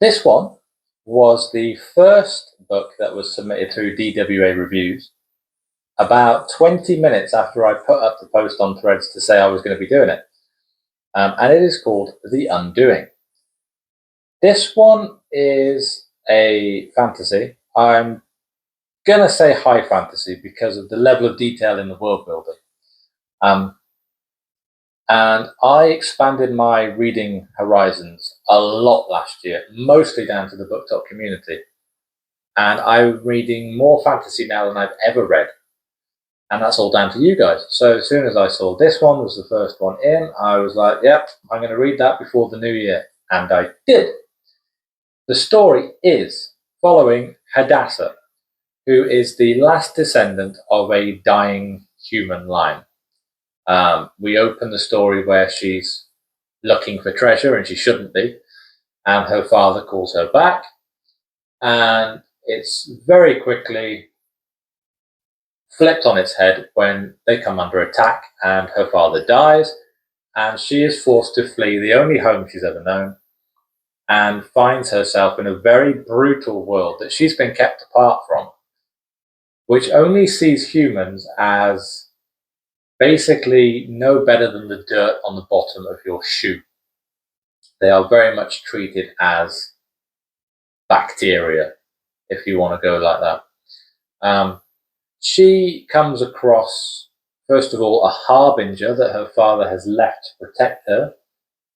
This one was the first book that was submitted through DWA Reviews about 20 minutes after I put up the post on Threads to say I was going to be doing it. And it is called The Undoing. This one is a fantasy. I'm going to say high fantasy because of the level of detail in the world building. And I expanded my reading horizons a lot last year, mostly down to the BookTok community. And I'm reading more fantasy now than I've ever read. And that's all down to you guys. So as soon as I saw this one was the first one in, I was like, yep, I'm going to read that before the new year. And I did. The story is following Hadassah, who is the last descendant of a dying human line. We open the story where she's looking for treasure, and she shouldn't be, and her father calls her back, and it's very quickly flipped on its head when they come under attack and her father dies, and she is forced to flee the only home she's ever known and finds herself in a very brutal world that she's been kept apart from, which only sees humans as basically no better than the dirt on the bottom of your shoe. They are very much treated as bacteria, if you want to go like that. She comes across, first of all, a harbinger that her father has left to protect her.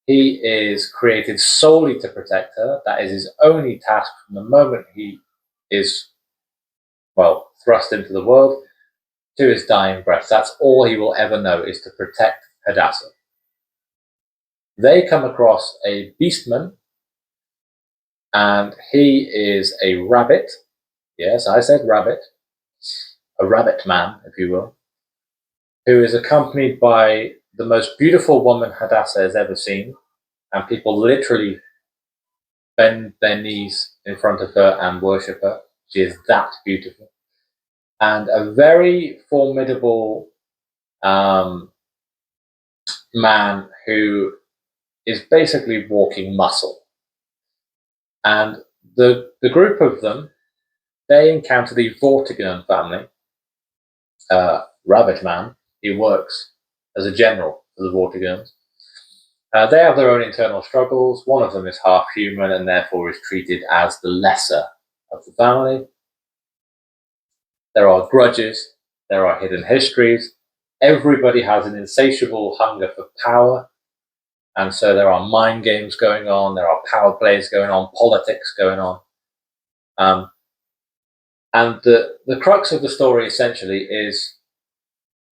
He is created solely to protect her. That is his only task from the moment he is, well, thrust into the world to his dying breath. That's all he will ever know, is to protect Hadassah. They come across a beastman, and he is a rabbit. Yes, I said rabbit. A rabbit man, if you will, who is accompanied by the most beautiful woman Hadassah has ever seen, and people literally bend their knees in front of her and worship her. She is that beautiful. And a very formidable man who is basically walking muscle. And the group of them, they encounter the Vortigern family. Rabbit man, he works as a general for the Vortigerns. They have their own internal struggles. One of them is half human and therefore is treated as the lesser of the family. There are grudges, there are hidden histories. Everybody has an insatiable hunger for power, and so there are mind games going on, there are power plays going on, politics going on. And the crux of the story essentially is,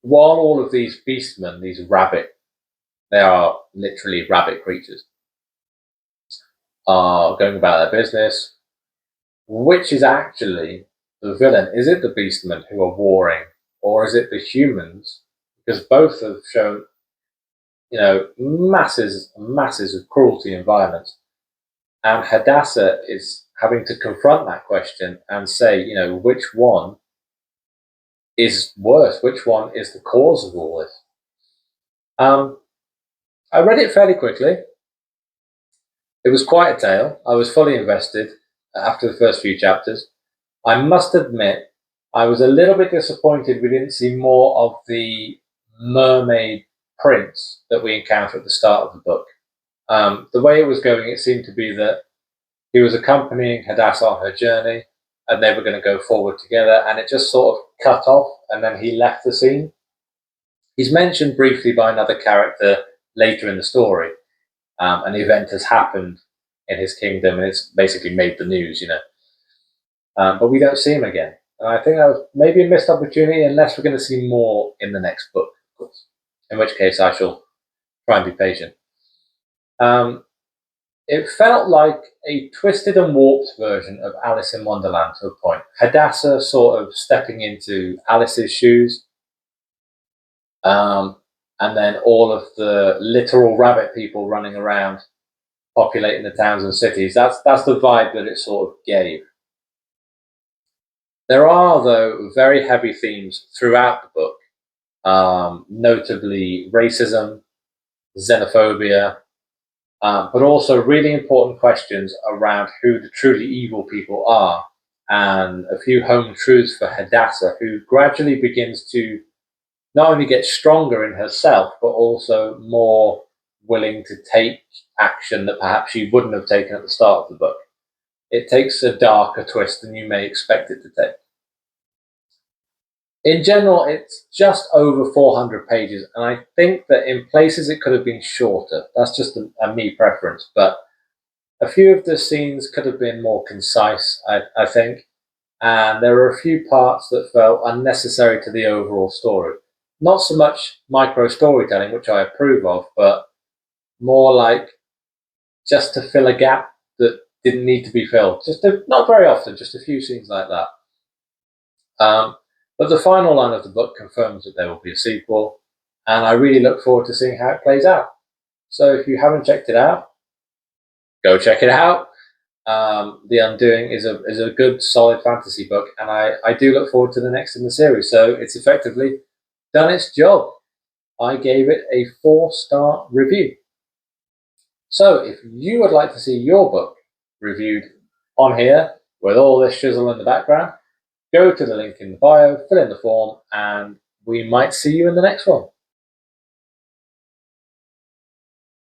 while all of these beastmen, these rabbit, they are literally rabbit creatures, are going about their business, which is actually the villain? Is it the beastmen who are warring, or is it the humans? Because both have shown, masses of cruelty and violence. And Hadassah is having to confront that question and say, which one is worse? Which one is the cause of all this? I read it fairly quickly. It was quite a tale. I was fully invested after the first few chapters. I must admit, I was a little bit disappointed we didn't see more of the mermaid prince that we encounter at the start of the book. The way it was going, it seemed to be that he was accompanying Hadassah on her journey, and they were going to go forward together, and it just sort of cut off, and then he left the scene. He's mentioned briefly by another character later in the story. An event has happened in his kingdom, and it's basically made the news, but we don't see him again. And I think that was maybe a missed opportunity, unless we're going to see more in the next book, of course. In which case I shall try and be patient. It felt like a twisted and warped version of Alice in Wonderland to a point. Hadassah sort of stepping into Alice's shoes, and then all of the literal rabbit people running around, populating the towns and cities. That's the vibe that it sort of gave. There are, though, very heavy themes throughout the book, notably racism, xenophobia, but also really important questions around who the truly evil people are, and a few home truths for Hadassah, who gradually begins to not only get stronger in herself, but also more willing to take action that perhaps she wouldn't have taken at the start of the book. It takes a darker twist than you may expect it to take. In general, it's just over 400 pages, and I think that in places it could have been shorter. That's just a me preference, but a few of the scenes could have been more concise, I think, and there are a few parts that felt unnecessary to the overall story. Not so much micro storytelling, which I approve of, but more like just to fill a gap that didn't need to be filled. Not very often, just a few scenes like that. But the final line of the book confirms that there will be a sequel, and I really look forward to seeing how it plays out. So if you haven't checked it out, go check it out. The Undoing is a good, solid fantasy book, and I do look forward to the next in the series. So it's effectively done its job. I gave it a 4-star review. So if you would like to see your book reviewed on here with all this shizzle in the background, go to the link in the bio, fill in the form, and we might see you in the next one.